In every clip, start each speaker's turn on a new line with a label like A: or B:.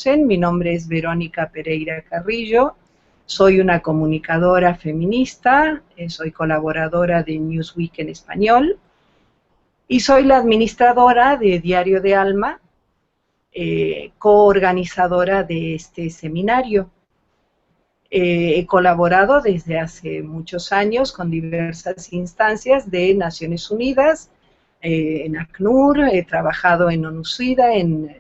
A: conocen, mi nombre es Verónica Pereira Carrillo, soy una comunicadora feminista, soy colaboradora de Newsweek en español y soy la administradora de Diario de Alma, coorganizadora de este seminario. He colaborado desde hace muchos años con diversas instancias de Naciones Unidas, en ACNUR, he trabajado en ONUCIDA, en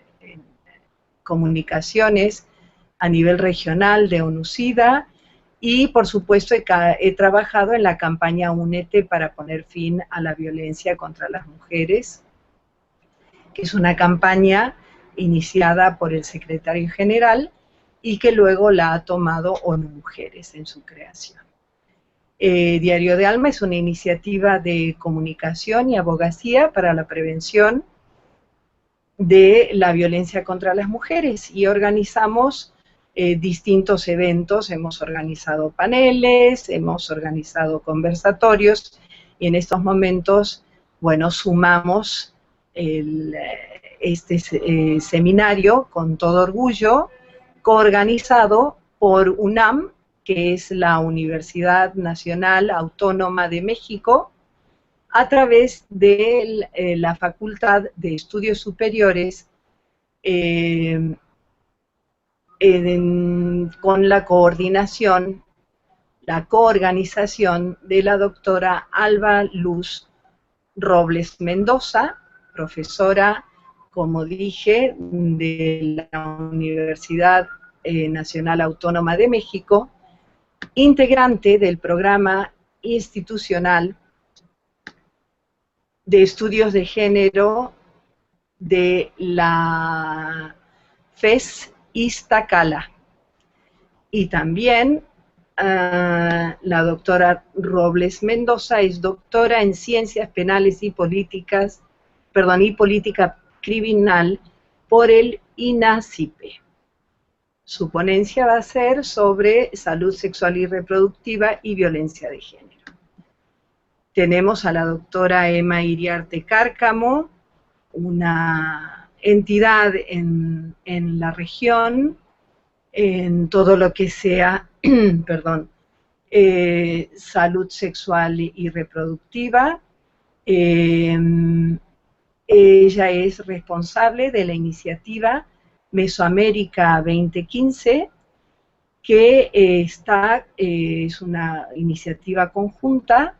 A: comunicaciones a nivel regional de ONUCIDA, y por supuesto he trabajado en la campaña Únete para poner fin a la violencia contra las mujeres, que es una campaña iniciada por el secretario general y que luego la ha tomado ONU Mujeres en su creación. Diario de Alma es una iniciativa de comunicación y abogacía para la prevención de la violencia contra las mujeres y organizamos distintos eventos, hemos organizado paneles, hemos organizado conversatorios y en estos momentos, bueno, sumamos este seminario con todo orgullo, coorganizado por UNAM, que es la Universidad Nacional Autónoma de México, a través de la Facultad de Estudios Superiores, con la coordinación, la coorganización de la doctora Alba Luz Robles Mendoza, profesora, como dije, de la Universidad Nacional Autónoma de México, integrante del programa institucional de estudios de género de la FES Iztacala. Y también la doctora Robles Mendoza es doctora en Ciencias Penales y Políticas, y Política Criminal por el INACIPE. Su ponencia va a ser sobre salud sexual y reproductiva y violencia de género. Tenemos a la doctora Emma Iriarte Cárcamo, una entidad en la región, en todo lo que sea, salud sexual y reproductiva. Ella es responsable de la iniciativa Mesoamérica 2015, que es una iniciativa conjunta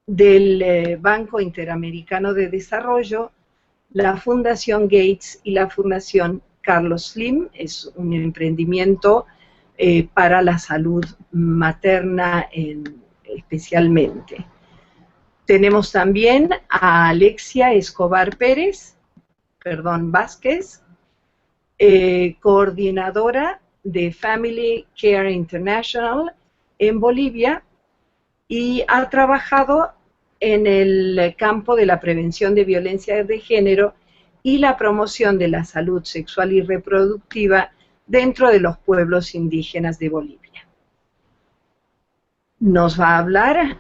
A: del Banco Interamericano de Desarrollo, la Fundación Gates y la Fundación Carlos Slim. Es un emprendimiento para la salud materna especialmente. Tenemos también a Alexia Escobar Vázquez, coordinadora de Family Care International en Bolivia, y ha trabajado en el campo de la prevención de violencia de género y la promoción de la salud sexual y reproductiva dentro de los pueblos indígenas de Bolivia. Nos va a hablar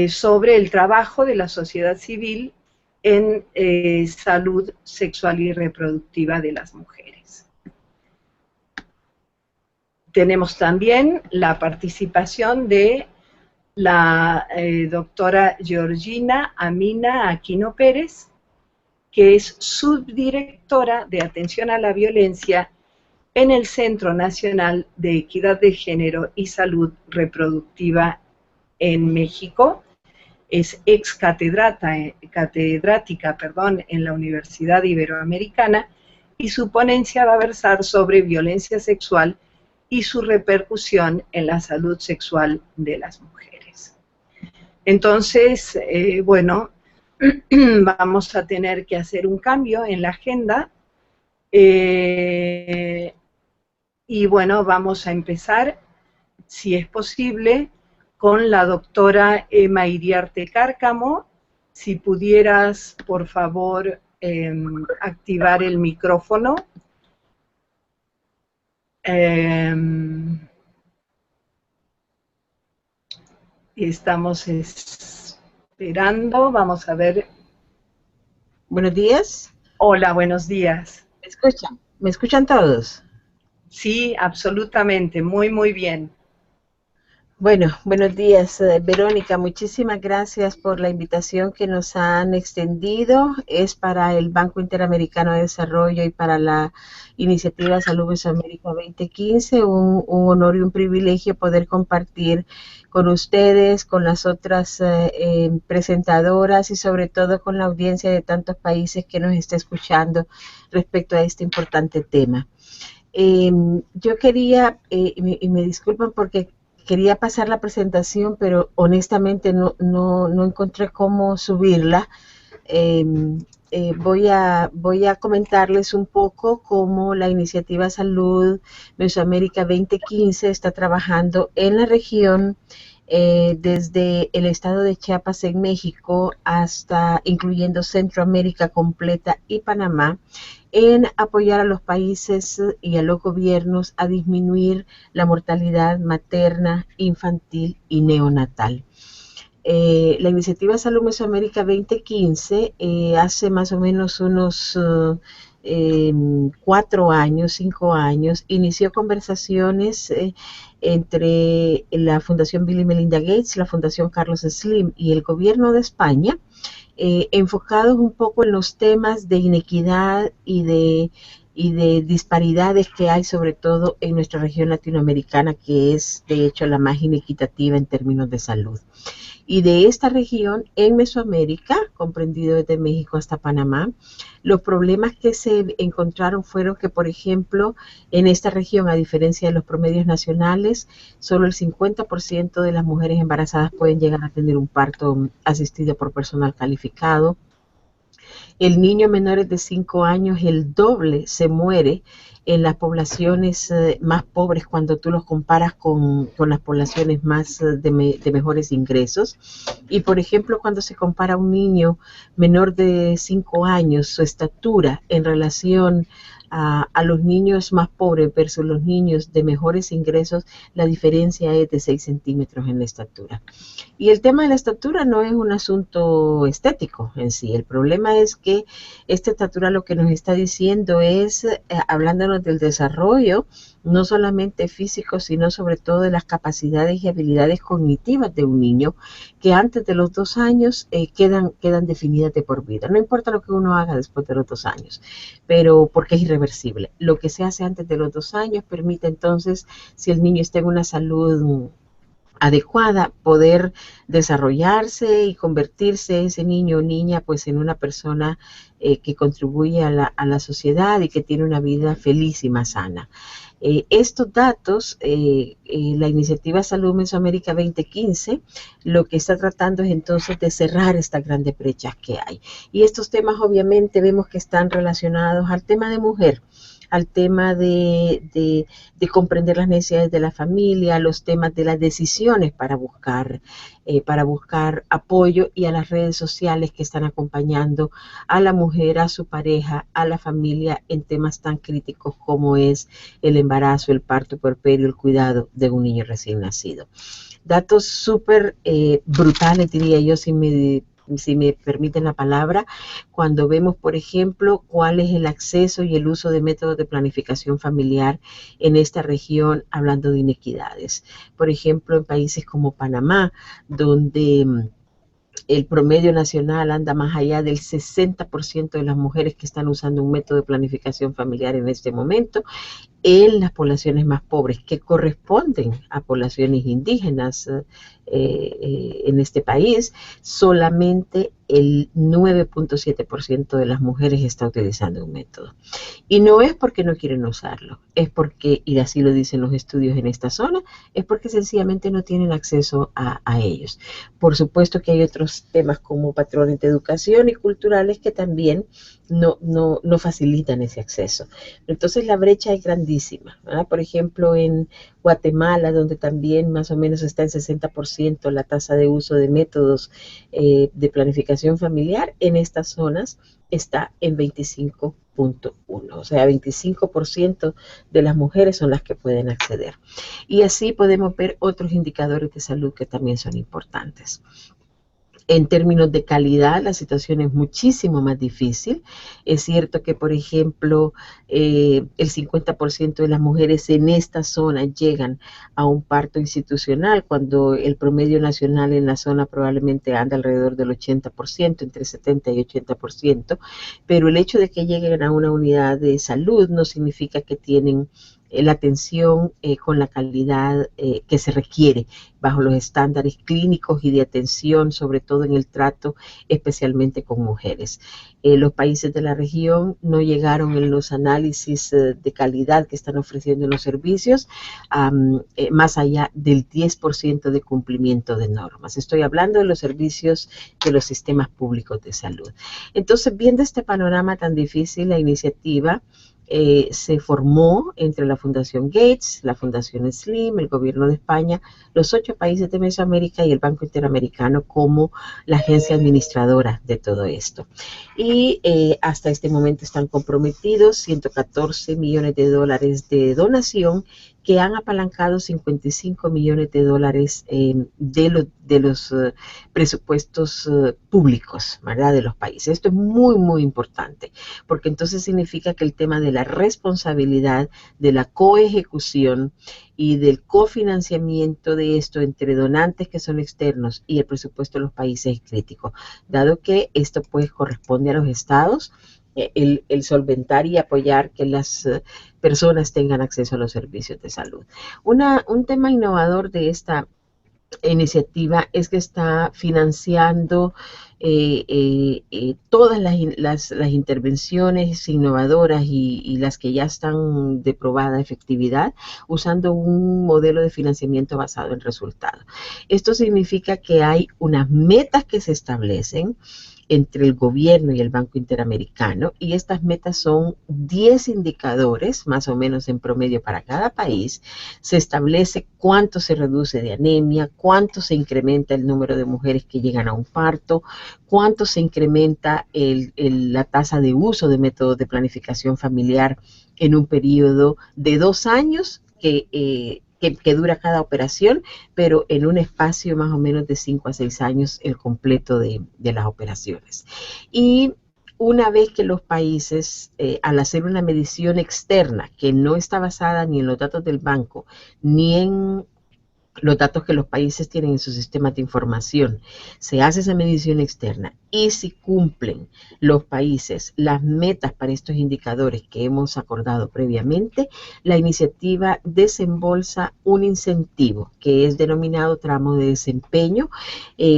A: sobre el trabajo de la sociedad civil en salud sexual y reproductiva de las mujeres. Tenemos también la participación de la doctora Georgina Amina Aquino Pérez, que es subdirectora de Atención a la Violencia en el Centro Nacional de Equidad de Género y Salud Reproductiva en México. Es ex catedrática en la Universidad Iberoamericana, y su ponencia va a versar sobre violencia sexual y su repercusión en la salud sexual de las mujeres. Entonces, bueno, vamos a tener que hacer un cambio en la agenda, y bueno, vamos a empezar, si es posible, con la doctora Emma Iriarte Cárcamo. Si pudieras, por favor, activar el micrófono. Estamos esperando, vamos a ver.
B: Buenos días.
A: Hola, buenos días.
B: ¿Me escuchan? ¿Me escuchan todos?
A: Sí, absolutamente, muy, muy bien.
B: Bueno, buenos días, Verónica. Muchísimas gracias por la invitación que nos han extendido. Es para el Banco Interamericano de Desarrollo y para la iniciativa Salud Mesoamérica 2015. Un honor y un privilegio poder compartir con ustedes, con las otras presentadoras y sobre todo con la audiencia de tantos países que nos está escuchando respecto a este importante tema. Yo quería, y me disculpan porque quería pasar la presentación, pero honestamente no encontré cómo subirla. Eh, voy a comentarles un poco cómo la iniciativa Salud Mesoamérica 2015 está trabajando en la región desde el estado de Chiapas en México hasta incluyendo Centroamérica completa y Panamá en apoyar a los países y a los gobiernos a disminuir la mortalidad materna, infantil y neonatal. La iniciativa Salud Mesoamérica 2015 hace más o menos unos 4 años, 5 años, inició conversaciones entre la Fundación Bill y Melinda Gates, la Fundación Carlos Slim y el gobierno de España, enfocados un poco en los temas de inequidad y de disparidades que hay sobre todo en nuestra región latinoamericana, que es de hecho la más inequitativa en términos de salud. Y de esta región en Mesoamérica, comprendido desde México hasta Panamá, los problemas que se encontraron fueron que, por ejemplo, en esta región, a diferencia de los promedios nacionales, solo el 50% de las mujeres embarazadas pueden llegar a tener un parto asistido por personal calificado. El niño menores de 5 años, el doble se muere en las poblaciones más pobres cuando tú los comparas con las poblaciones más de mejores ingresos. Y por ejemplo, cuando se compara un niño menor de 5 años, su estatura en relación a los niños más pobres versus los niños de mejores ingresos, la diferencia es de 6 centímetros en la estatura. Y el tema de la estatura no es un asunto estético en sí. El problema es que esta estatura lo que nos está diciendo es, hablándonos del desarrollo, no solamente físico, sino sobre todo de las capacidades y habilidades cognitivas de un niño, que antes de los 2 años quedan definidas de por vida. No importa lo que uno haga después de los 2 años, pero porque es irreversible. Lo que se hace antes de los 2 años permite entonces, si el niño está en una salud adecuada, poder desarrollarse y convertirse ese niño o niña pues en una persona que contribuye a la sociedad y que tiene una vida feliz y más sana. Estos datos, la iniciativa Salud Mesoamérica 2015, lo que está tratando es entonces de cerrar estas grandes brechas que hay. Y estos temas obviamente vemos que están relacionados al tema de mujer, al tema de comprender las necesidades de la familia, los temas de las decisiones para buscar apoyo y a las redes sociales que están acompañando a la mujer, a su pareja, a la familia en temas tan críticos como es el embarazo, el parto puerperio, el cuidado de un niño recién nacido. Datos súper brutales, diría yo, si me permiten la palabra, cuando vemos, por ejemplo, cuál es el acceso y el uso de métodos de planificación familiar en esta región, hablando de inequidades. Por ejemplo, en países como Panamá, donde el promedio nacional anda más allá del 60% de las mujeres que están usando un método de planificación familiar en este momento, en las poblaciones más pobres que corresponden a poblaciones indígenas en este país, solamente el 9.7% de las mujeres está utilizando un método. Y no es porque no quieren usarlo, es porque, y así lo dicen los estudios en esta zona, es porque sencillamente no tienen acceso a ellos. Por supuesto que hay otros temas como patrones de educación y culturales que también no facilitan ese acceso. Entonces la brecha es grandísima, ¿verdad? Por ejemplo, en Guatemala, donde también más o menos está en 60% la tasa de uso de métodos de planificación familiar, en estas zonas está en 25.1, o sea, 25% de las mujeres son las que pueden acceder. Y así podemos ver otros indicadores de salud que también son importantes. En términos de calidad, la situación es muchísimo más difícil. Es cierto que, por ejemplo, el 50% de las mujeres en esta zona llegan a un parto institucional, cuando el promedio nacional en la zona probablemente anda alrededor del 80%, entre 70 y 80%, pero el hecho de que lleguen a una unidad de salud no significa que tienen la atención con la calidad que se requiere bajo los estándares clínicos y de atención, sobre todo en el trato, especialmente con mujeres. Los países de la región no llegaron en los análisis de calidad que están ofreciendo los servicios más allá del 10% de cumplimiento de normas. Estoy hablando de los servicios de los sistemas públicos de salud. Entonces, viendo este panorama tan difícil, la iniciativa se formó entre la Fundación Gates, la Fundación Slim, el Gobierno de España, los 8 países de Mesoamérica y el Banco Interamericano como la agencia administradora de todo esto. Y hasta este momento están comprometidos 114 millones de dólares de donación, que han apalancado 55 millones de dólares de los presupuestos públicos, ¿verdad?, de los países. Esto es muy, muy importante, porque entonces significa que el tema de la responsabilidad, de la coejecución y del cofinanciamiento de esto entre donantes que son externos y el presupuesto de los países es crítico, dado que esto pues corresponde a los estados, el solventar y apoyar que las personas tengan acceso a los servicios de salud. Un tema innovador de esta iniciativa es que está financiando todas las intervenciones innovadoras y las que ya están de probada efectividad, usando un modelo de financiamiento basado en resultados. Esto significa que hay unas metas que se establecen entre el gobierno y el Banco Interamericano, y estas metas son 10 indicadores, más o menos en promedio para cada país. Se establece cuánto se reduce de anemia, cuánto se incrementa el número de mujeres que llegan a un parto, cuánto se incrementa la tasa de uso de métodos de planificación familiar en un periodo de 2 años que dura cada operación, pero en un espacio más o menos de 5 a 6 años el completo de las operaciones. Y una vez que los países, al hacer una medición externa que no está basada ni en los datos del banco, ni en los datos que los países tienen en sus sistemas de información, se hace esa medición externa, y si cumplen los países las metas para estos indicadores que hemos acordado previamente, la iniciativa desembolsa un incentivo que es denominado tramo de desempeño,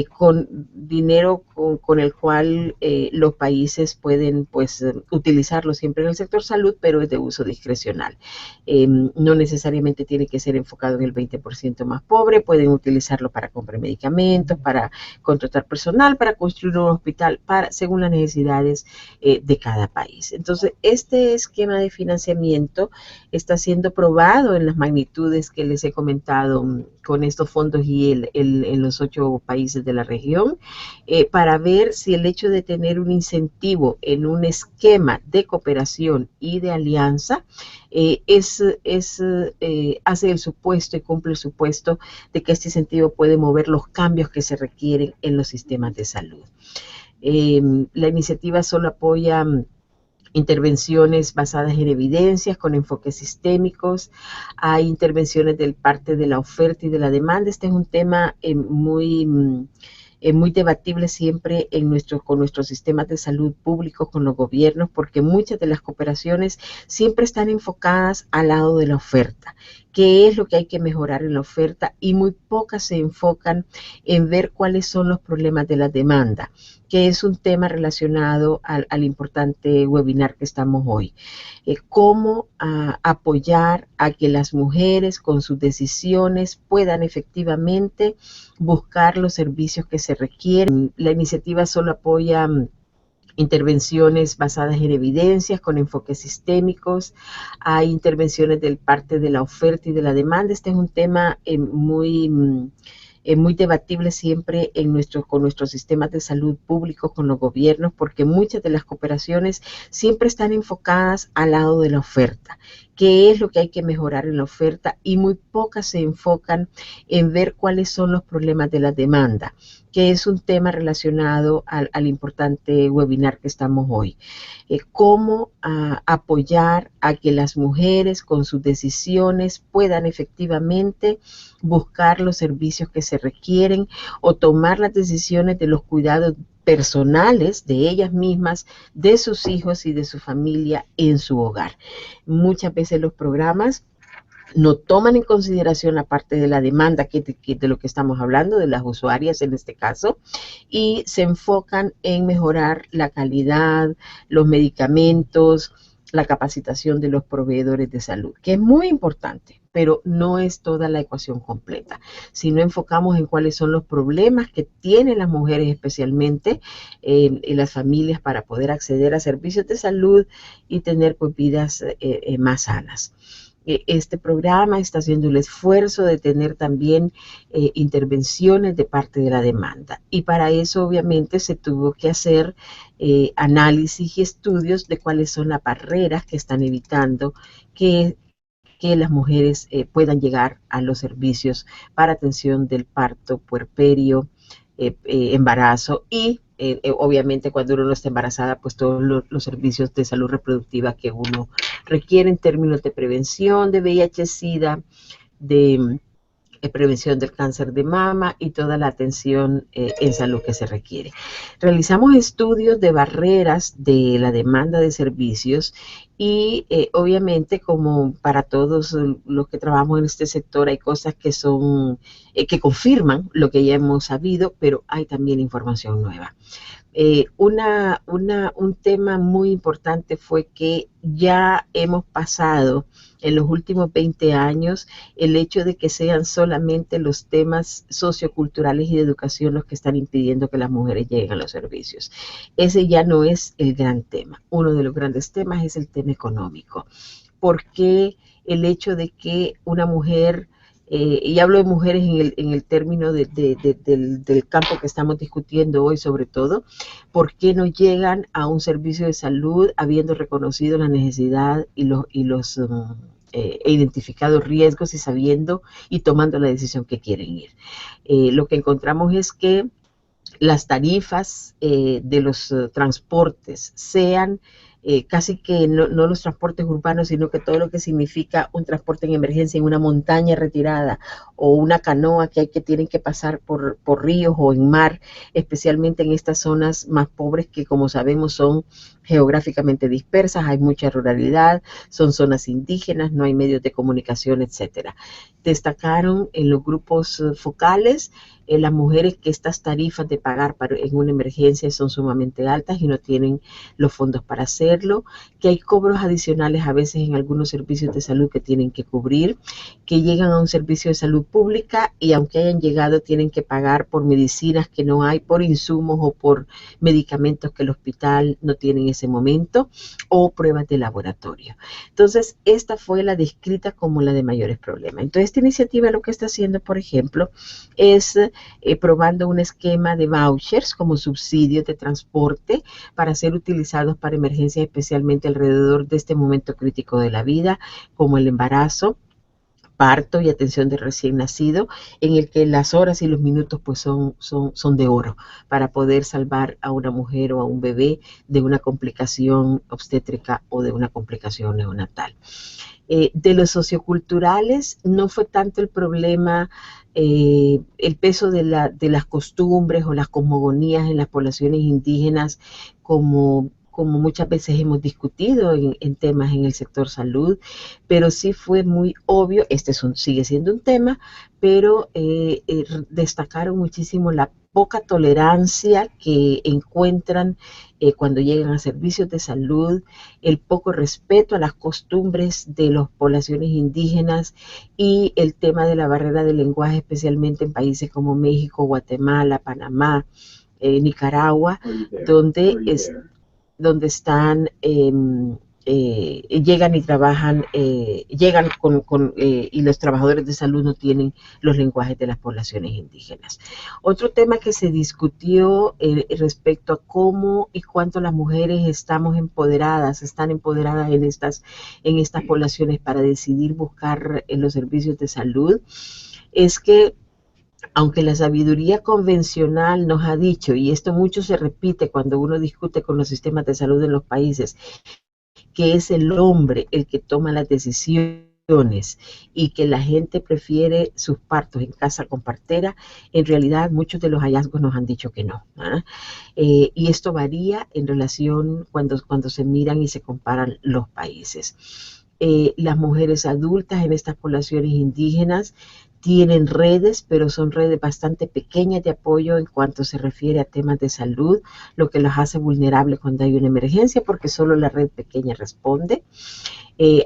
B: con dinero con el cual los países pueden pues utilizarlo siempre en el sector salud, pero es de uso discrecional. No necesariamente tiene que ser enfocado en el 20% más pobre, pueden utilizarlo para comprar medicamentos, para contratar personal, para construir un hospital, según las necesidades de cada país. Entonces, este esquema de financiamiento está siendo probado en las magnitudes que les he comentado con estos fondos y en los 8 países de la región, para ver si el hecho de tener un incentivo en un esquema de cooperación y de alianza hace el supuesto y cumple el supuesto de que este incentivo puede mover los cambios que se requieren en los sistemas de salud. La iniciativa solo apoya intervenciones basadas en evidencias con enfoques sistémicos. Hay intervenciones de parte de la oferta y de la demanda. Este es un tema muy debatible siempre con nuestros sistemas de salud públicos, con los gobiernos, porque muchas de las cooperaciones siempre están enfocadas al lado de la oferta. ¿Qué es lo que hay que mejorar en la oferta? Y muy pocas se enfocan en ver cuáles son los problemas de la demanda, que es un tema relacionado al importante webinar que estamos hoy. Cómo apoyar a que las mujeres con sus decisiones puedan efectivamente buscar los servicios que se requieren. La iniciativa solo apoya intervenciones basadas en evidencias con enfoques sistémicos. Hay intervenciones de parte de la oferta y de la demanda. Este es un tema muy debatible siempre con nuestros sistemas de salud públicos, con los gobiernos, porque muchas de las cooperaciones siempre están enfocadas al lado de la oferta. qué es lo que hay que mejorar en la oferta, y muy pocas se enfocan en ver cuáles son los problemas de la demanda, que es un tema relacionado al importante webinar que estamos hoy. Cómo apoyar a que las mujeres con sus decisiones puedan efectivamente buscar los servicios que se requieren o tomar las decisiones de los cuidados personales de ellas mismas, de sus hijos y de su familia en su hogar. Muchas veces los programas no toman en consideración la parte de la demanda de lo que estamos hablando, de las usuarias en este caso, y se enfocan en mejorar la calidad, los medicamentos, la capacitación de los proveedores de salud, que es muy importante, pero no es toda la ecuación completa. Si no enfocamos en cuáles son los problemas que tienen las mujeres, especialmente en las familias, para poder acceder a servicios de salud y tener pues, vidas más sanas. Este programa está haciendo el esfuerzo de tener también intervenciones de parte de la demanda, y para eso obviamente se tuvo que hacer análisis y estudios de cuáles son las barreras que están evitando que las mujeres puedan llegar a los servicios para atención del parto, puerperio, embarazo y obviamente cuando uno no está embarazada, pues todos los servicios de salud reproductiva que uno requiere en términos de prevención de VIH, SIDA, de prevención del cáncer de mama y toda la atención en salud que se requiere. Realizamos estudios de barreras de la demanda de servicios y obviamente, como para todos los que trabajamos en este sector, hay cosas que son que confirman lo que ya hemos sabido, pero hay también información nueva. Un tema muy importante fue que ya hemos pasado en los últimos 20 años el hecho de que sean solamente los temas socioculturales y de educación los que están impidiendo que las mujeres lleguen a los servicios. Ese ya no es el gran tema. Uno de los grandes temas es el tema económico. ¿Por qué el hecho de que una mujer y hablo de mujeres en el término del campo que estamos discutiendo hoy sobre todo, ¿por qué no llegan a un servicio de salud habiendo reconocido la necesidad e identificado riesgos y sabiendo y tomando la decisión que quieren ir? Lo que encontramos es que las tarifas de los transportes sean casi que no los transportes urbanos, sino que todo lo que significa un transporte en emergencia en una montaña retirada o una canoa que tienen que pasar por ríos o en mar, especialmente en estas zonas más pobres que, como sabemos, son geográficamente dispersas, hay mucha ruralidad, son zonas indígenas, no hay medios de comunicación, etcétera. Destacaron en los grupos focales las mujeres que estas tarifas de pagar en una emergencia son sumamente altas y no tienen los fondos para hacerlo, que hay cobros adicionales a veces en algunos servicios de salud que tienen que cubrir, que llegan a un servicio de salud pública y aunque hayan llegado tienen que pagar por medicinas que no hay, por insumos o por medicamentos que el hospital no tiene en ese momento, o pruebas de laboratorio. Entonces, esta fue la descrita como la de mayores problemas. Entonces, esta iniciativa lo que está haciendo, por ejemplo, es probando un esquema de vouchers como subsidios de transporte para ser utilizados para emergencias, especialmente alrededor de este momento crítico de la vida, como el embarazo, parto y atención de recién nacido, en el que las horas y los minutos pues son de oro para poder salvar a una mujer o a un bebé de una complicación obstétrica o de una complicación neonatal. De los socioculturales no fue tanto el problema el peso de las costumbres o las cosmogonías en las poblaciones indígenas como muchas veces hemos discutido en temas en el sector salud, pero sí fue muy obvio, sigue siendo un tema, pero destacaron muchísimo la poca tolerancia que encuentran cuando llegan a servicios de salud, el poco respeto a las costumbres de las poblaciones indígenas y el tema de la barrera del lenguaje, especialmente en países como México, Guatemala, Panamá, Nicaragua, donde están llegan y trabajan, llegan y los trabajadores de salud no tienen los lenguajes de las poblaciones indígenas. Otro tema que se discutió respecto a cómo y cuánto las mujeres están empoderadas en estas poblaciones para decidir buscar los servicios de salud, es que aunque la sabiduría convencional nos ha dicho, y esto mucho se repite cuando uno discute con los sistemas de salud en los países, que es el hombre el que toma las decisiones y que la gente prefiere sus partos en casa con partera, en realidad muchos de los hallazgos nos han dicho que no. Y esto varía en relación cuando se miran y se comparan los países. Las mujeres adultas en estas poblaciones indígenas tienen redes, pero son redes bastante pequeñas de apoyo en cuanto se refiere a temas de salud, lo que los hace vulnerables cuando hay una emergencia, porque solo la red pequeña responde.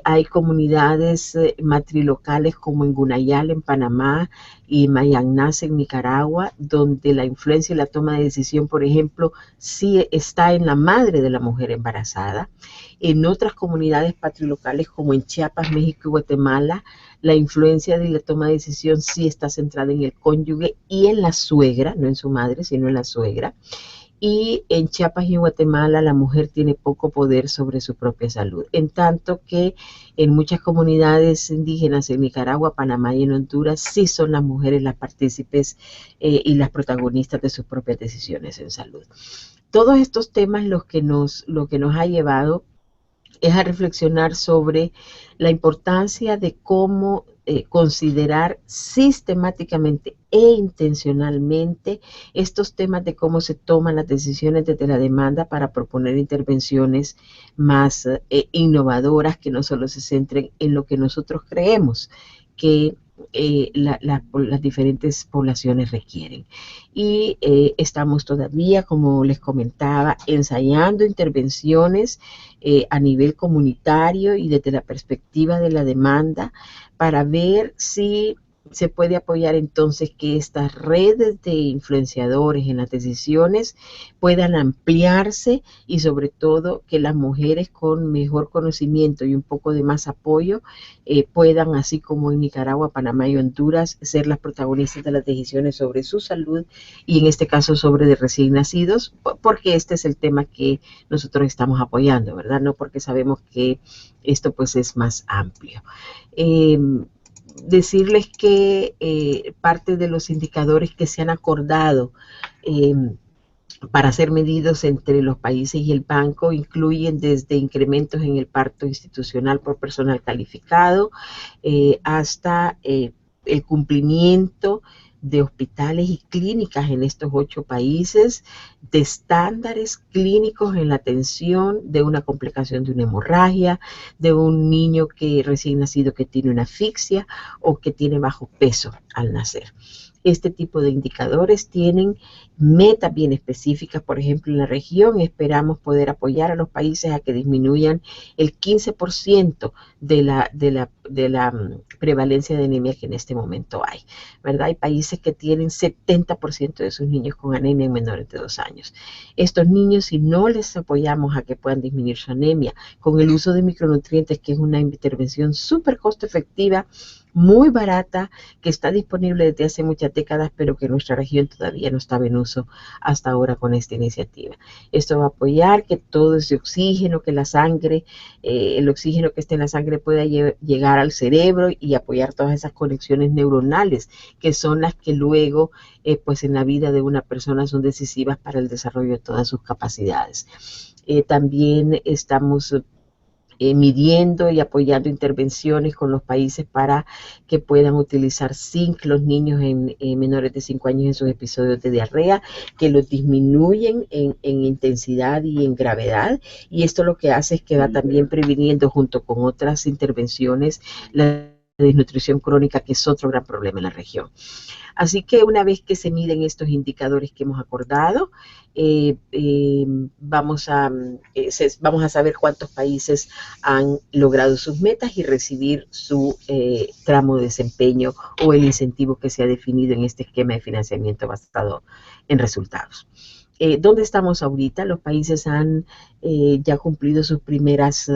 B: Hay comunidades matrilocales como en Gunayala, en Panamá, y Mayagnas, en Nicaragua, donde la influencia y la toma de decisión, por ejemplo, sí está en la madre de la mujer embarazada. En otras comunidades patrilocales, como en Chiapas, México y Guatemala, la influencia de la toma de decisión sí está centrada en el cónyuge y en la suegra, no en su madre, sino en la suegra. Y en Chiapas y en Guatemala la mujer tiene poco poder sobre su propia salud, en tanto que en muchas comunidades indígenas en Nicaragua, Panamá y en Honduras sí son las mujeres las partícipes y las protagonistas de sus propias decisiones en salud. Todos estos temas lo que nos ha llevado es a reflexionar sobre la importancia de cómo considerar sistemáticamente e intencionalmente estos temas de cómo se toman las decisiones desde la demanda para proponer intervenciones más innovadoras que no solo se centren en lo que nosotros creemos que las diferentes poblaciones requieren. Y estamos todavía, como les comentaba, ensayando intervenciones a nivel comunitario y desde la perspectiva de la demanda para ver si se puede apoyar entonces que estas redes de influenciadores en las decisiones puedan ampliarse y sobre todo que las mujeres con mejor conocimiento y un poco de más apoyo puedan, así como en Nicaragua, Panamá y Honduras, ser las protagonistas de las decisiones sobre su salud y en este caso sobre de recién nacidos, porque este es el tema que nosotros estamos apoyando, ¿verdad? No porque sabemos que esto pues es más amplio. Decirles que parte de los indicadores que se han acordado para ser medidos entre los países y el banco incluyen desde incrementos en el parto institucional por personal calificado hasta el cumplimiento de hospitales y clínicas en estos 8 países, de estándares clínicos en la atención de una complicación de una hemorragia, de un niño que recién nacido que tiene una asfixia o que tiene bajo peso al nacer. Este tipo de indicadores tienen metas bien específicas. Por ejemplo, en la región esperamos poder apoyar a los países a que disminuyan el 15% de la prevalencia de anemia que en este momento hay, ¿verdad? Hay países que tienen 70% de sus niños con anemia en menores de 2 años. Estos niños, si no les apoyamos a que puedan disminuir su anemia con el uso de micronutrientes, que es una intervención súper costo efectiva, muy barata, que está disponible desde hace muchas décadas, pero que nuestra región todavía no estaba en uso hasta ahora con esta iniciativa. Esto va a apoyar que todo ese oxígeno, que la sangre, el oxígeno que esté en la sangre pueda llegar al cerebro y apoyar todas esas conexiones neuronales, que son las que luego, pues en la vida de una persona son decisivas para el desarrollo de todas sus capacidades. También estamos midiendo y apoyando intervenciones con los países para que puedan utilizar zinc los niños en menores de 5 años en sus episodios de diarrea, que los disminuyen en intensidad y en gravedad, y esto lo que hace es que va también previniendo junto con otras intervenciones la desnutrición crónica, que es otro gran problema en la región. Así que una vez que se miden estos indicadores que hemos acordado, vamos a saber cuántos países han logrado sus metas y recibir su tramo de desempeño o el incentivo que se ha definido en este esquema de financiamiento basado en resultados. ¿Dónde estamos ahorita? Los países han ya cumplido sus primeras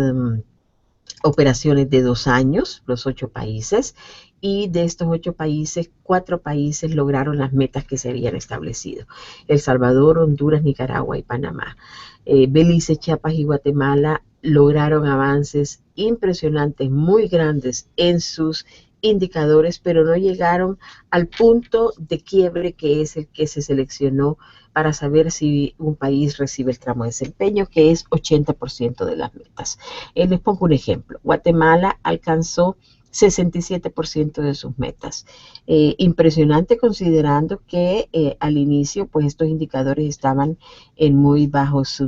B: operaciones de 2 años, los 8 países, y de estos 8 países, 4 países lograron las metas que se habían establecido: El Salvador, Honduras, Nicaragua y Panamá. Belice, Chiapas y Guatemala lograron avances impresionantes, muy grandes en sus indicadores, pero no llegaron al punto de quiebre que es el que se seleccionó para saber si un país recibe el tramo de desempeño, que es 80% de las metas. Les pongo un ejemplo. Guatemala alcanzó 67% de sus metas. Impresionante, considerando que al inicio pues estos indicadores estaban en muy bajos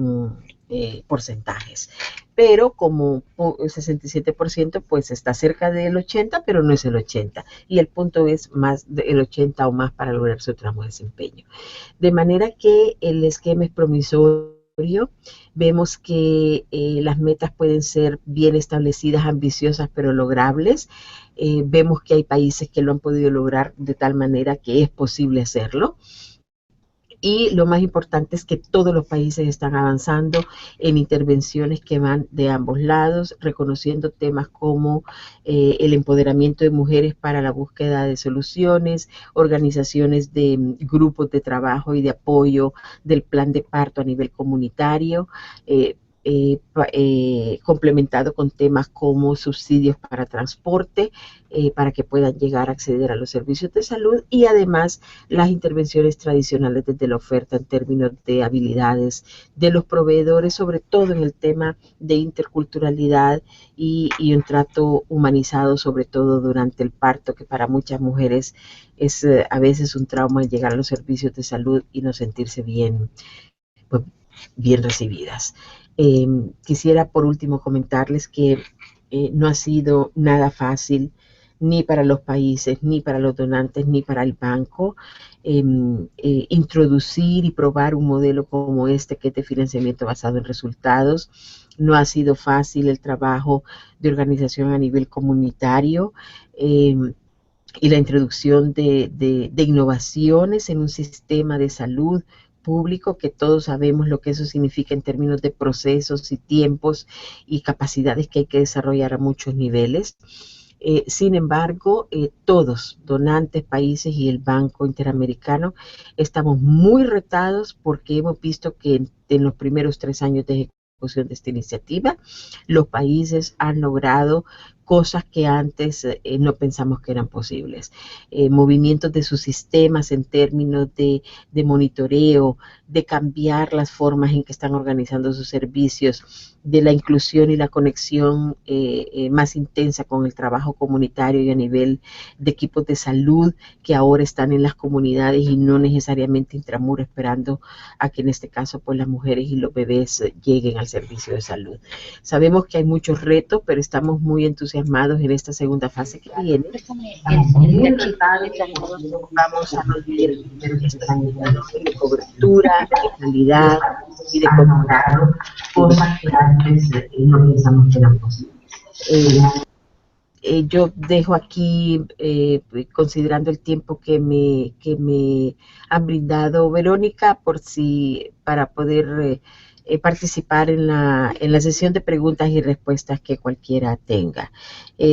B: porcentajes, pero como el 67% pues está cerca del 80%, pero no es el 80%, y el punto es más del 80% o más para lograr su tramo de desempeño. De manera que el esquema es promisorio. Vemos que las metas pueden ser bien establecidas, ambiciosas, pero logrables. Vemos que hay países que lo han podido lograr de tal manera que es posible hacerlo. Y lo más importante es que todos los países están avanzando en intervenciones que van de ambos lados, reconociendo temas como el empoderamiento de mujeres para la búsqueda de soluciones, organizaciones de grupos de trabajo y de apoyo del plan de parto a nivel comunitario, complementado con temas como subsidios para transporte, para que puedan llegar a acceder a los servicios de salud, y además las intervenciones tradicionales desde la oferta en términos de habilidades de los proveedores, sobre todo en el tema de interculturalidad y un trato humanizado, sobre todo durante el parto, que para muchas mujeres es a veces un trauma llegar a los servicios de salud y no sentirse bien, pues, bien recibidas. Quisiera por último comentarles que no ha sido nada fácil, ni para los países, ni para los donantes, ni para el banco, introducir y probar un modelo como este, que es de financiamiento basado en resultados. No ha sido fácil el trabajo de organización a nivel comunitario, y la introducción de innovaciones en un sistema de salud público, que todos sabemos lo que eso significa en términos de procesos y tiempos y capacidades que hay que desarrollar a muchos niveles. Sin embargo, todos, donantes, países y el Banco Interamericano, estamos muy retados porque hemos visto que en los primeros 3 años de ejecución de esta iniciativa, los países han logrado cosas que antes no pensamos que eran posibles. Movimientos de sus sistemas en términos de monitoreo, de cambiar las formas en que están organizando sus servicios, de la inclusión y la conexión más intensa con el trabajo comunitario y a nivel de equipos de salud que ahora están en las comunidades y no necesariamente intramuro, esperando a que en este caso pues las mujeres y los bebés lleguen al servicio de salud. Sabemos que hay muchos retos, pero estamos muy entusiasmados en esta segunda fase que viene. Vamos a medir estos indicadores de cobertura, de calidad y de contacto, cosas que antes no pensamos que eran posibles. Yo dejo aquí, considerando el tiempo que me han brindado, Verónica, para poder participar en la sesión de preguntas y respuestas que cualquiera tenga.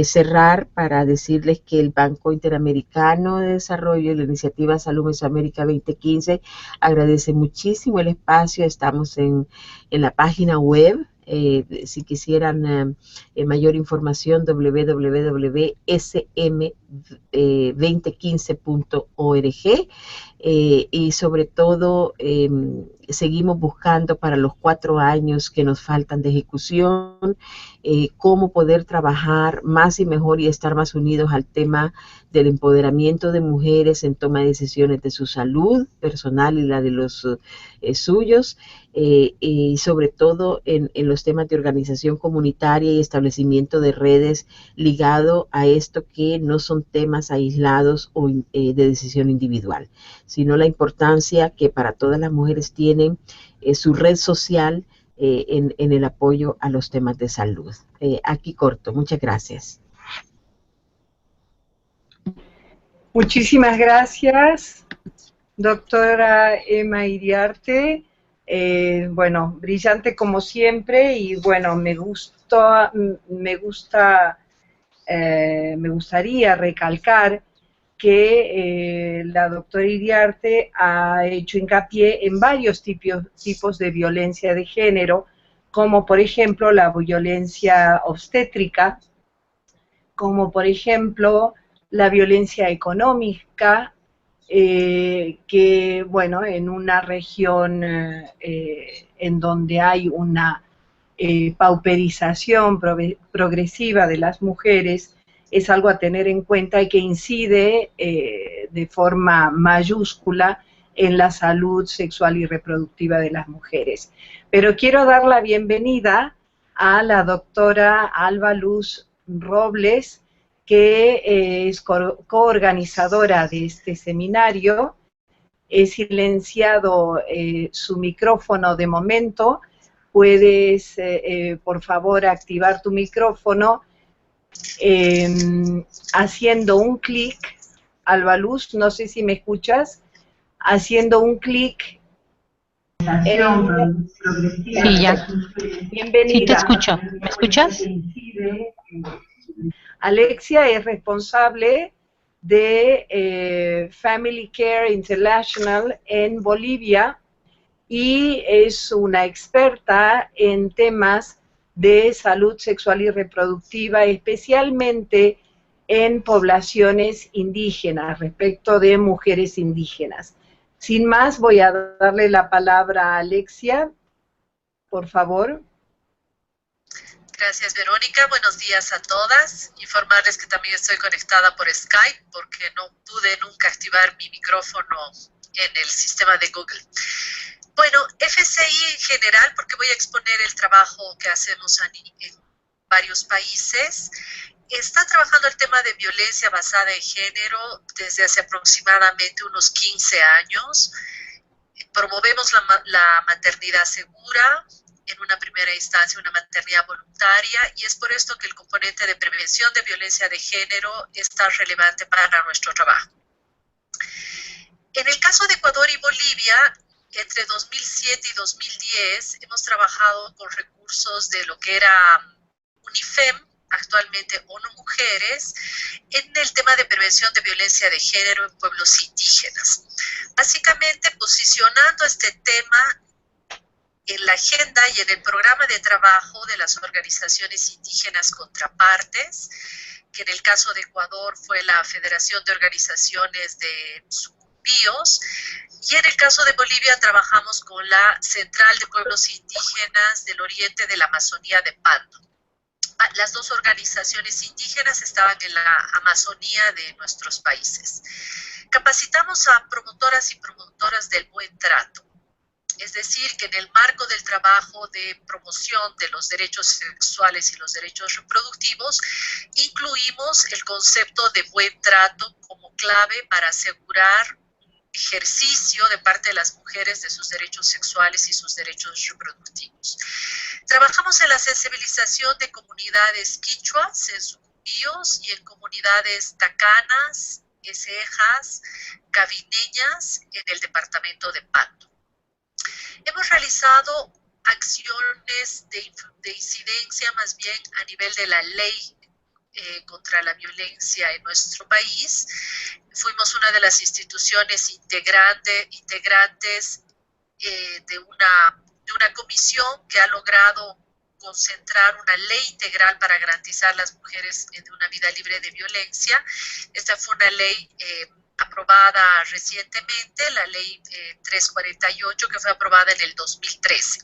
B: Cerrar para decirles que el Banco Interamericano de Desarrollo y la iniciativa Salud Mesoamérica 2015 agradece muchísimo el espacio. Estamos en la página web. Si quisieran mayor información, www.sm2015.org, y sobre todo seguimos buscando para los 4 años que nos faltan de ejecución, cómo poder trabajar más y mejor y estar más unidos al tema del empoderamiento de mujeres en toma de decisiones de su salud personal y la de los suyos, y sobre todo en los temas de organización comunitaria y establecimiento de redes ligado a esto, que no son temas aislados o de decisión individual, sino la importancia que para todas las mujeres tienen su red social en el apoyo a los temas de salud. Aquí corto. Muchas gracias.
A: Muchísimas gracias, doctora Emma Iriarte. Bueno, brillante como siempre y bueno, me gustaría recalcar que la doctora Iriarte ha hecho hincapié en varios tipos de violencia de género, como por ejemplo la violencia obstétrica, como por ejemplo la violencia económica, que bueno, en una región en donde hay una pauperización progresiva de las mujeres, es algo a tener en cuenta y que incide de forma mayúscula en la salud sexual y reproductiva de las mujeres. Pero quiero dar la bienvenida a la doctora Alba Luz Robles, que es coorganizadora de este seminario. He silenciado su micrófono de momento. Puedes, por favor, activar tu micrófono haciendo un clic. Alba Luz, no sé si me escuchas, haciendo un clic.
C: Sí, ya. Sí, te
A: Bienvenida.
C: escucho. ¿Me escuchas?
A: Alexia es responsable de Family Care International en Bolivia y es una experta en temas de salud sexual y reproductiva, especialmente en poblaciones indígenas, respecto de mujeres indígenas. Sin más, voy a darle la palabra a Alexia, por favor.
D: Gracias, Verónica. Buenos días a todas. Informarles que también estoy conectada por Skype porque no pude nunca activar mi micrófono en el sistema de Google. Bueno, FCI en general, porque voy a exponer el trabajo que hacemos en varios países, está trabajando el tema de violencia basada en género desde hace aproximadamente unos 15 años. Promovemos la maternidad segura, en una primera instancia una maternidad voluntaria, y es por esto que el componente de prevención de violencia de género es tan relevante para nuestro trabajo. En el caso de Ecuador y Bolivia, entre 2007 y 2010 hemos trabajado con recursos de lo que era UNIFEM, actualmente ONU Mujeres, en el tema de prevención de violencia de género en pueblos indígenas. Básicamente posicionando este tema en la agenda y en el programa de trabajo de las organizaciones indígenas contrapartes, que en el caso de Ecuador fue la Federación de Organizaciones de Sucumbíos, y en el caso de Bolivia trabajamos con la Central de Pueblos Indígenas del Oriente de la Amazonía de Pando. Las dos organizaciones indígenas estaban en la Amazonía de nuestros países. Capacitamos a promotoras y promotoras del buen trato. Es decir, que en el marco del trabajo de promoción de los derechos sexuales y los derechos reproductivos, incluimos el concepto de buen trato como clave para asegurar ejercicio de parte de las mujeres de sus derechos sexuales y sus derechos reproductivos. Trabajamos en la sensibilización de comunidades quichuas en Sucumbíos y en comunidades tacanas, esejas, cabineñas en el departamento de Pato. Hemos realizado acciones de incidencia más bien a nivel de la ley contra la violencia en nuestro país. Fuimos una de las instituciones integrantes de una comisión que ha logrado concentrar una ley integral para garantizar a las mujeres de una vida libre de violencia. Esta fue una ley aprobada recientemente, la ley 348, que fue aprobada en el 2013.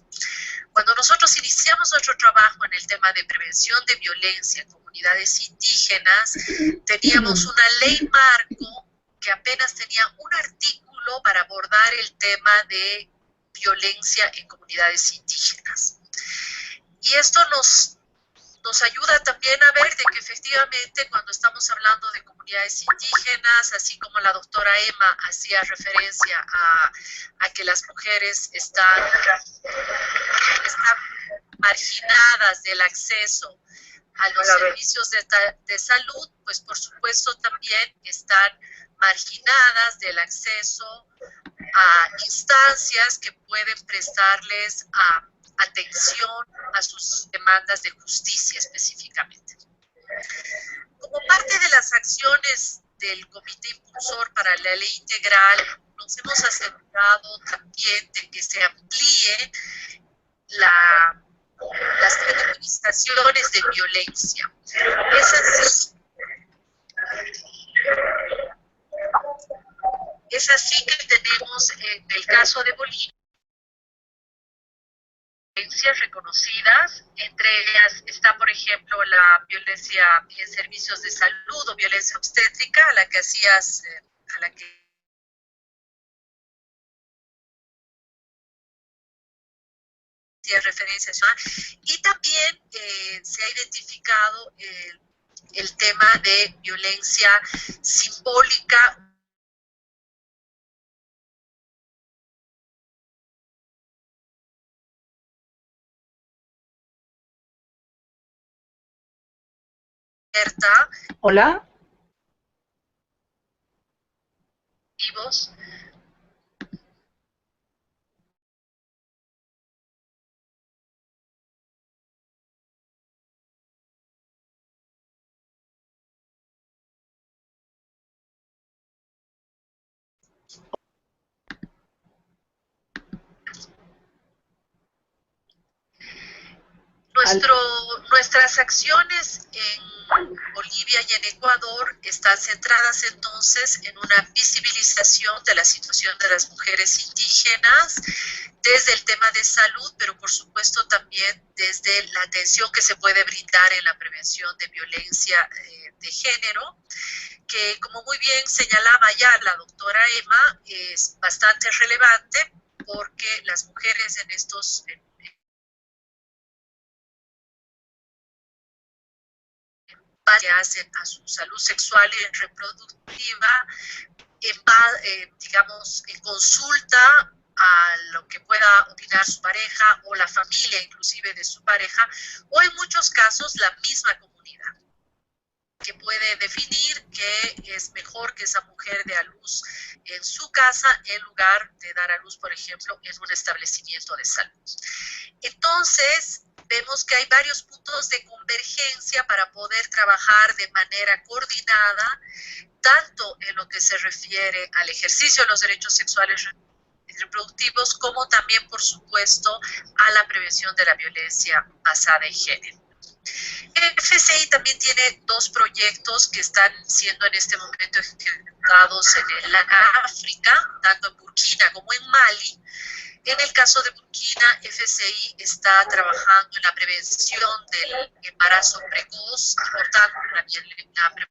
D: Cuando nosotros iniciamos nuestro trabajo en el tema de prevención de violencia en comunidades indígenas, teníamos una ley marco que apenas tenía un artículo para abordar el tema de violencia en comunidades indígenas. Y esto nos ayuda también a ver de que efectivamente cuando estamos hablando de comunidades indígenas, así como la doctora Emma hacía referencia a que las mujeres están marginadas del acceso a los servicios de salud, pues por supuesto también están marginadas del acceso instancias que pueden prestarles atención a sus demandas de justicia específicamente. Como parte de las acciones del Comité Impulsor para la Ley Integral, nos hemos asegurado también de que se amplíe las categorizaciones de violencia. Es así que tenemos en el caso de Bolivia violencias reconocidas, entre ellas está, por ejemplo, la violencia en servicios de salud o violencia obstétrica, a la que hacías referencia, y también se ha identificado el tema de violencia simbólica abierta.
A: Hola.
D: Vivos. Nuestras acciones en Bolivia y en Ecuador están centradas entonces en una visibilización de la situación de las mujeres indígenas desde el tema de salud, pero por supuesto también desde la atención que se puede brindar en la prevención de violencia de género, que como muy bien señalaba ya la doctora Emma, es bastante relevante porque las mujeres en estos que hacen a su salud sexual y reproductiva, digamos, en consulta a lo que pueda opinar su pareja o la familia inclusive de su pareja, o en muchos casos la misma comunidad, que puede definir que es mejor que esa mujer dé a luz en su casa en lugar de dar a luz, por ejemplo, en un establecimiento de salud. Entonces, vemos que hay varios puntos de convergencia para poder trabajar de manera coordinada, tanto en lo que se refiere al ejercicio de los derechos sexuales y reproductivos, como también, por supuesto, a la prevención de la violencia basada en género. El FCI también tiene dos proyectos que están siendo en este momento ejecutados en África, tanto en Burkina como en Mali. En el caso de Burkina, FCI está trabajando en la prevención del embarazo precoz, por tanto, la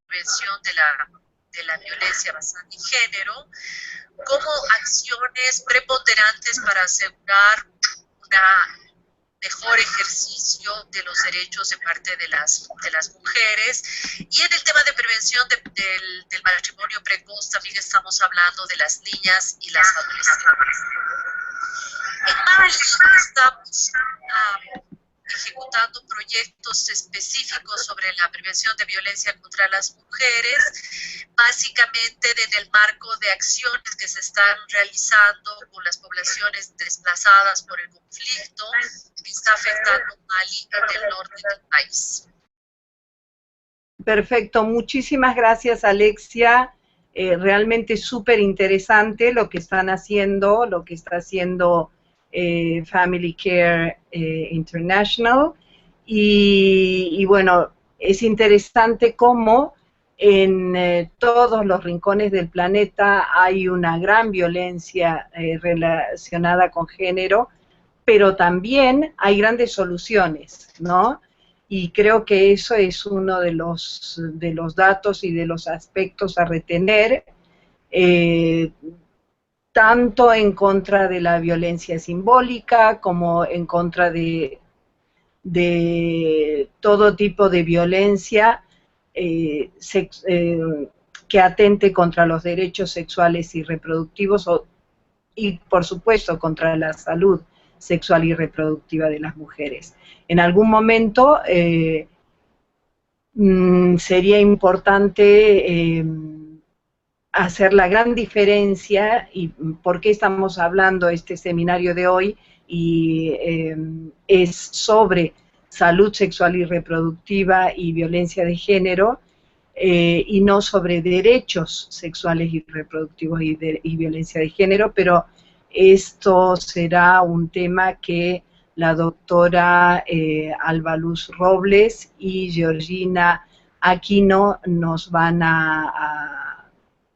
D: prevención de la violencia basada en género, como acciones preponderantes para asegurar una mejor ejercicio de los derechos de parte de las mujeres. Y en el tema de prevención del matrimonio precoz también estamos hablando de las niñas y las adolescentes. En Mali estamos ejecutando proyectos específicos sobre la prevención de violencia contra las mujeres, básicamente en el marco de acciones que se están realizando con las poblaciones desplazadas por el conflicto que está afectando Mali en el norte del país.
A: Perfecto, muchísimas gracias, Alexia. Realmente súper interesante lo que están haciendo, lo que está haciendo Family Care International, y bueno, es interesante cómo en todos los rincones del planeta hay una gran violencia relacionada con género, pero también hay grandes soluciones, ¿no? Y creo que eso es uno de los datos y de los aspectos a retener, tanto en contra de la violencia simbólica como en contra de todo tipo de violencia que atente contra los derechos sexuales y reproductivos y, por supuesto, contra la salud sexual y reproductiva de las mujeres. En algún momento sería importante hacer la gran diferencia y por qué estamos hablando este seminario de hoy y es sobre salud sexual y reproductiva y violencia de género y no sobre derechos sexuales y reproductivos y violencia de género, pero esto será un tema que la doctora Alba Luz Robles y Georgina Aquino nos van a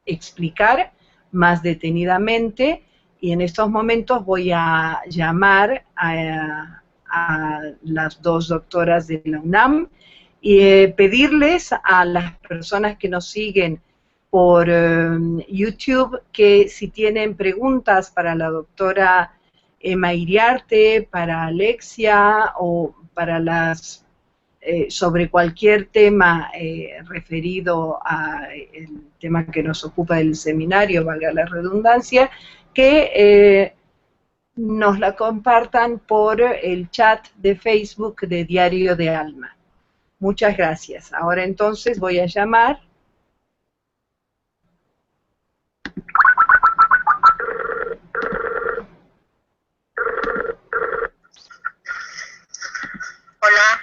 A: explicar más detenidamente, y en estos momentos voy a llamar a las dos doctoras de la UNAM y pedirles a las personas que nos siguen por YouTube que si tienen preguntas para la doctora Emma Iriarte, para Alexia o para las sobre cualquier tema referido al tema que nos ocupa del seminario, valga la redundancia, que nos la compartan por el chat de Facebook de Diario de Alma. Muchas gracias. Ahora entonces voy a llamar.
E: Hola,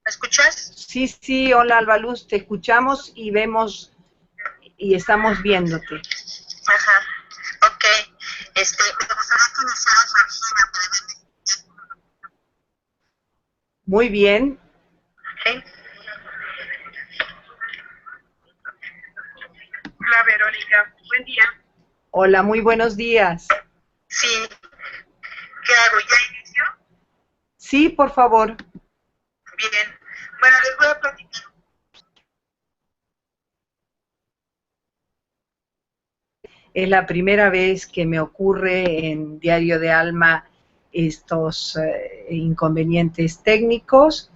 E: ¿me escuchas?
A: Sí, sí, hola Alba Luz, te escuchamos y vemos y estamos viéndote.
E: Ajá, ok. Me gustaría conocer a Georgina brevemente.
A: Muy bien.
E: ¿Sí? Hola, Verónica, buen día.
A: Hola, muy buenos días.
E: Sí, ¿qué hago? ¿Ya inicio?
A: Sí, por favor.
E: Bien, bueno, les voy a platicar.
A: Es la primera vez que me ocurre en Diario de Alma estos inconvenientes técnicos.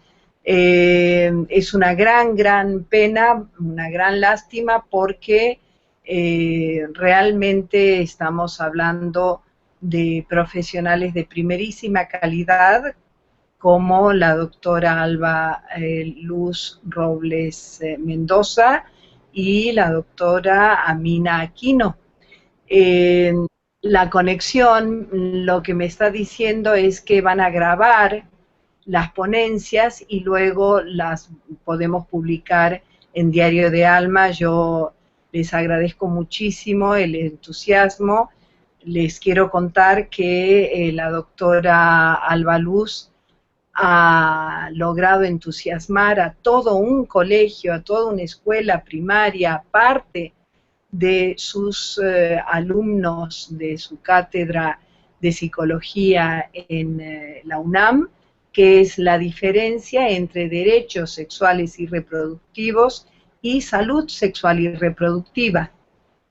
A: Es una gran pena, una gran lástima porque realmente estamos hablando de profesionales de primerísima calidad como la doctora Alba Luz Robles Mendoza y la doctora Amina Aquino. La conexión lo que me está diciendo es que van a grabar las ponencias y luego las podemos publicar en Diario de Alma. Yo les agradezco muchísimo el entusiasmo. Les quiero contar que la doctora Alba Luz ha logrado entusiasmar a todo un colegio, a toda una escuela primaria, aparte de sus alumnos de su cátedra de psicología en la UNAM, que es la diferencia entre derechos sexuales y reproductivos y salud sexual y reproductiva.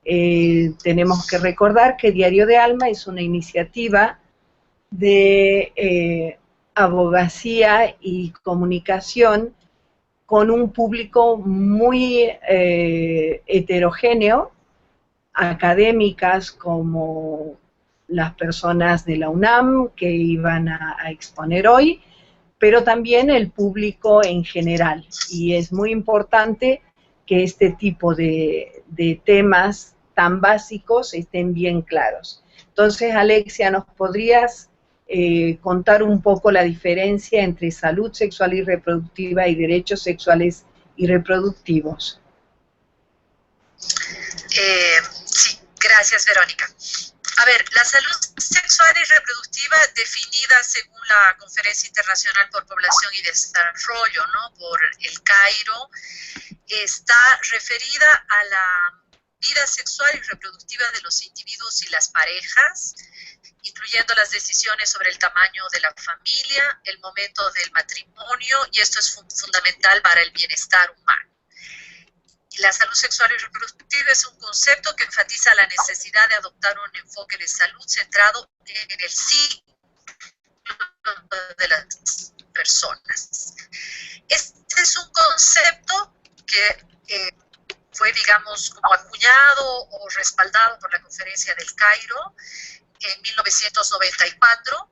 A: Tenemos que recordar que Diario de Alma es una iniciativa de abogacía y comunicación con un público muy heterogéneo, académicas como las personas de la UNAM que iban a exponer hoy, pero también el público en general. Y es muy importante que este tipo de temas tan básicos estén bien claros. Entonces, Alexia, ¿nos podrías contar un poco la diferencia entre salud sexual y reproductiva y derechos sexuales y reproductivos?
D: Sí, gracias, Verónica. A ver, la salud sexual y reproductiva definida según la Conferencia Internacional por Población y Desarrollo, ¿no? Por el Cairo, está referida a la vida sexual y reproductiva de los individuos y las parejas, incluyendo las decisiones sobre el tamaño de la familia, el momento del matrimonio, y esto es fundamental para el bienestar humano. La salud sexual y reproductiva es un concepto que enfatiza la necesidad de adoptar un enfoque de salud centrado en el ciclo de las personas. Este es un concepto que fue, digamos, como acuñado o respaldado por la Conferencia del Cairo en 1994,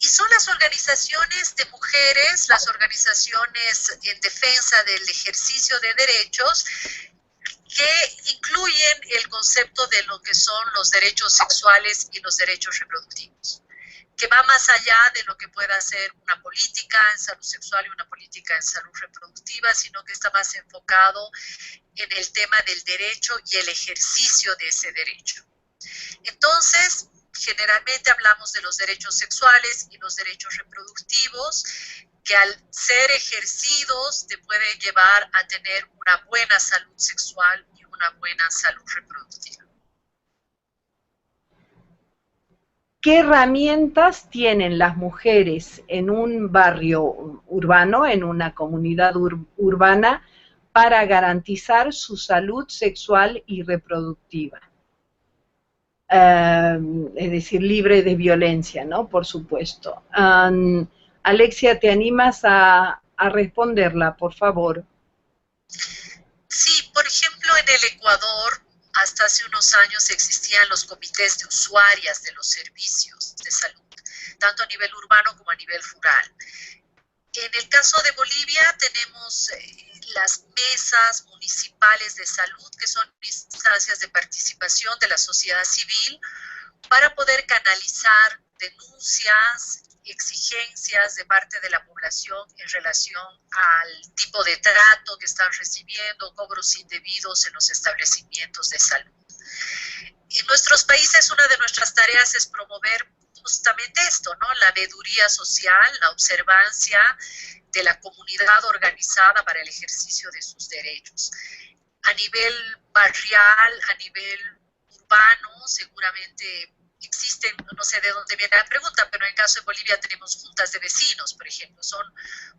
D: y son las organizaciones de mujeres, las organizaciones en defensa del ejercicio de derechos, que incluyen el concepto de lo que son los derechos sexuales y los derechos reproductivos, que va más allá de lo que pueda ser una política en salud sexual y una política en salud reproductiva, sino que está más enfocado en el tema del derecho y el ejercicio de ese derecho. Entonces, generalmente hablamos de los derechos sexuales y los derechos reproductivos, que al ser ejercidos te pueden llevar a tener una buena salud sexual y una buena salud reproductiva.
A: ¿Qué herramientas tienen las mujeres en un barrio urbano, en una comunidad urbana, para garantizar su salud sexual y reproductiva? Es decir, libre de violencia, ¿no? Por supuesto. Alexia, ¿te animas a responderla, por favor?
D: Sí, por ejemplo, en el Ecuador, hasta hace unos años existían los comités de usuarias de los servicios de salud, tanto a nivel urbano como a nivel rural. En el caso de Bolivia tenemos las mesas municipales de salud, que son instancias de participación de la sociedad civil para poder canalizar denuncias, exigencias de parte de la población en relación al tipo de trato que están recibiendo, cobros indebidos en los establecimientos de salud. En nuestros países una de nuestras tareas es promover justamente esto, ¿no? La veeduría social, la observancia de la comunidad organizada para el ejercicio de sus derechos. A nivel barrial, a nivel urbano, seguramente existen, no sé de dónde viene la pregunta, pero en el caso de Bolivia tenemos juntas de vecinos, por ejemplo, son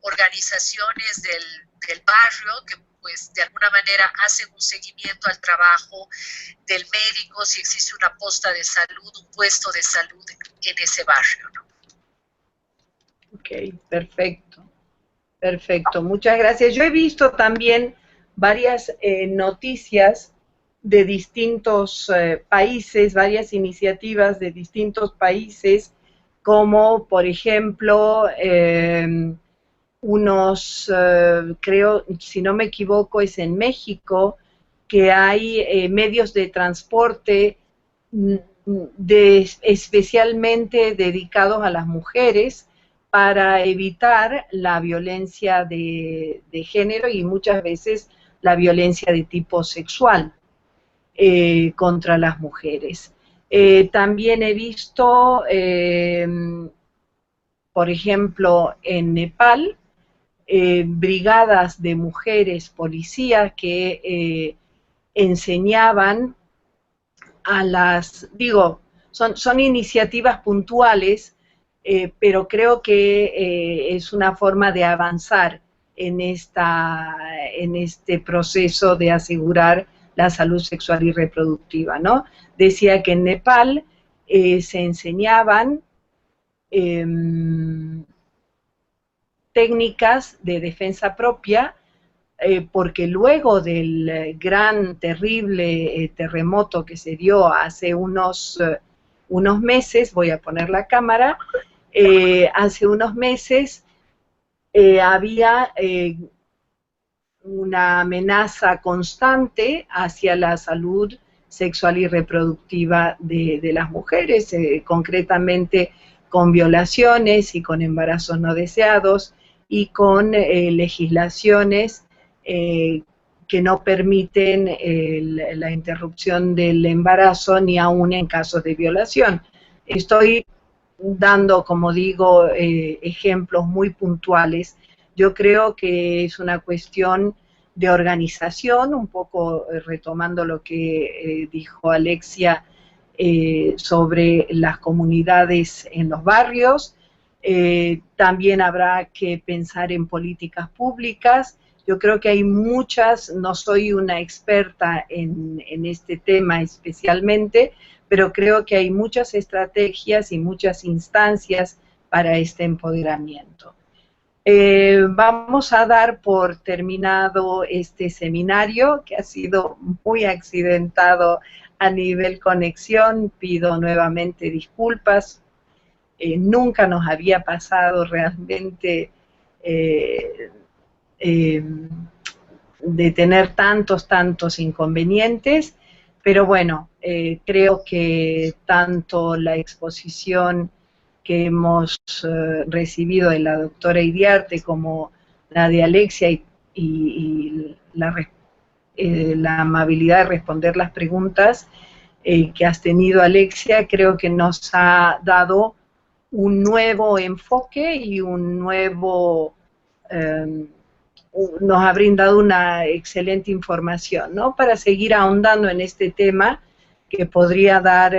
D: organizaciones del barrio que pues de alguna manera hacen un seguimiento al trabajo del médico, si existe una posta de salud, un puesto de salud en ese barrio, ¿no?
A: Ok, perfecto, perfecto, muchas gracias. Yo he visto también varias noticias de distintos países, varias iniciativas de distintos países, como por ejemplo creo, si no me equivoco, es en México, que hay medios de transporte especialmente dedicados a las mujeres para evitar la violencia de género y muchas veces la violencia de tipo sexual contra las mujeres. También he visto, por ejemplo, en Nepal, brigadas de mujeres policías que enseñaban a son iniciativas puntuales, pero creo que es una forma de avanzar en este proceso de asegurar la salud sexual y reproductiva, ¿no? Decía que en Nepal se enseñaban técnicas de defensa propia, porque luego del gran, terrible terremoto que se dio hace unos meses, voy a poner la cámara, hace unos meses había una amenaza constante hacia la salud sexual y reproductiva de las mujeres, concretamente con violaciones y con embarazos no deseados y con legislaciones que no permiten la interrupción del embarazo ni aún en casos de violación. Estoy dando, como digo, ejemplos muy puntuales. Yo creo que es una cuestión de organización, un poco retomando lo que dijo Alexia sobre las comunidades en los barrios. También habrá que pensar en políticas públicas. Yo creo que hay muchas, no soy una experta en este tema especialmente, pero creo que hay muchas estrategias y muchas instancias para este empoderamiento. Vamos a dar por terminado este seminario, que ha sido muy accidentado a nivel conexión. Pido nuevamente disculpas. Nunca nos había pasado realmente tener tantos inconvenientes, pero bueno, creo que tanto la exposición que hemos recibido de la doctora Iriarte como la de Alexia y la amabilidad de responder las preguntas que has tenido, Alexia, creo que nos ha dado un nuevo enfoque y un nuevo, nos ha brindado una excelente información, ¿no? Para seguir ahondando en este tema que podría dar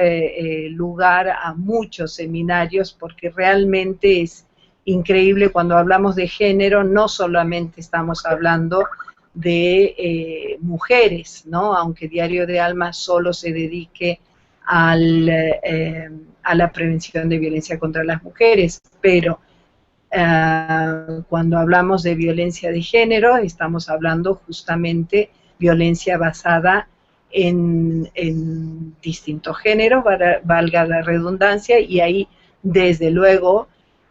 A: lugar a muchos seminarios, porque realmente es increíble cuando hablamos de género, no solamente estamos hablando de mujeres, ¿no? Aunque Diario de Alma solo se dedique a la prevención de violencia contra las mujeres, pero cuando hablamos de violencia de género, estamos hablando justamente violencia basada en distintos géneros, valga la redundancia, y ahí, desde luego,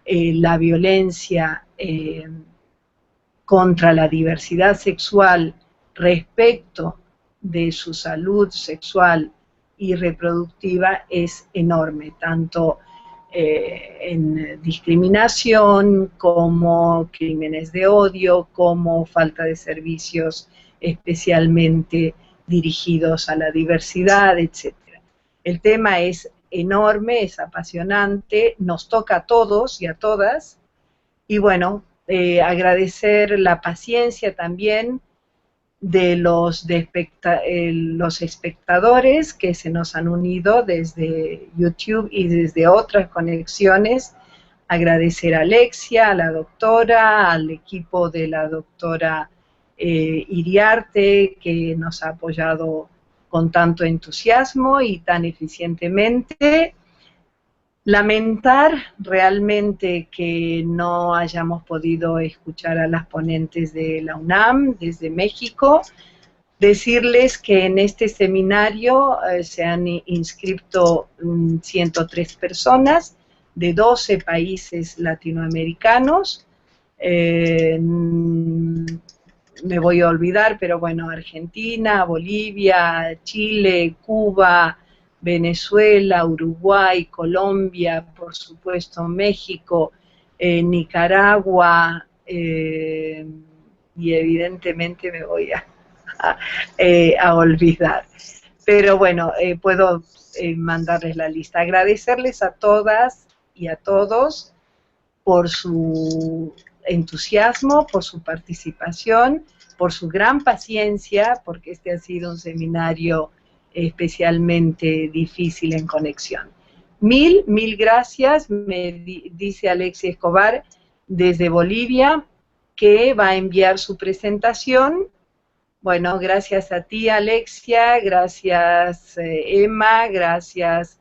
A: la violencia contra la diversidad sexual respecto de su salud sexual y reproductiva es enorme, tanto en discriminación, como crímenes de odio, como falta de servicios especialmente dirigidos a la diversidad, etc. El tema es enorme, es apasionante, nos toca a todos y a todas, y bueno, agradecer la paciencia también de los espectadores que se nos han unido desde YouTube y desde otras conexiones. Agradecer a Alexia, a la doctora, al equipo de la doctora Iriarte, que nos ha apoyado con tanto entusiasmo y tan eficientemente. Lamentar realmente que no hayamos podido escuchar a las ponentes de la UNAM desde México. Decirles que en este seminario se han inscrito 103 personas de 12 países latinoamericanos. Me voy a olvidar, pero bueno, Argentina, Bolivia, Chile, Cuba, Venezuela, Uruguay, Colombia, por supuesto México, Nicaragua, y evidentemente me voy a olvidar. Pero bueno, puedo mandarles la lista. Agradecerles a todas y a todos por su entusiasmo, por su participación, por su gran paciencia, porque este ha sido un seminario especialmente difícil en conexión. Mil gracias, me dice Alexia Escobar desde Bolivia, que va a enviar su presentación. Bueno, gracias a ti, Alexia, gracias, Emma, gracias,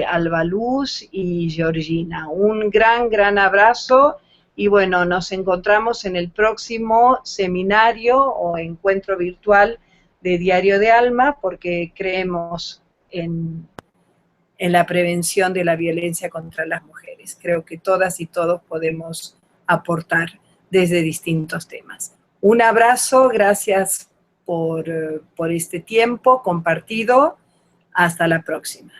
A: Albaluz y Georgina. Un gran abrazo y bueno, nos encontramos en el próximo seminario o encuentro virtual de Diario de Alma, porque creemos en la prevención de la violencia contra las mujeres. Creo que todas y todos podemos aportar desde distintos temas. Un abrazo, gracias por este tiempo compartido. Hasta la próxima.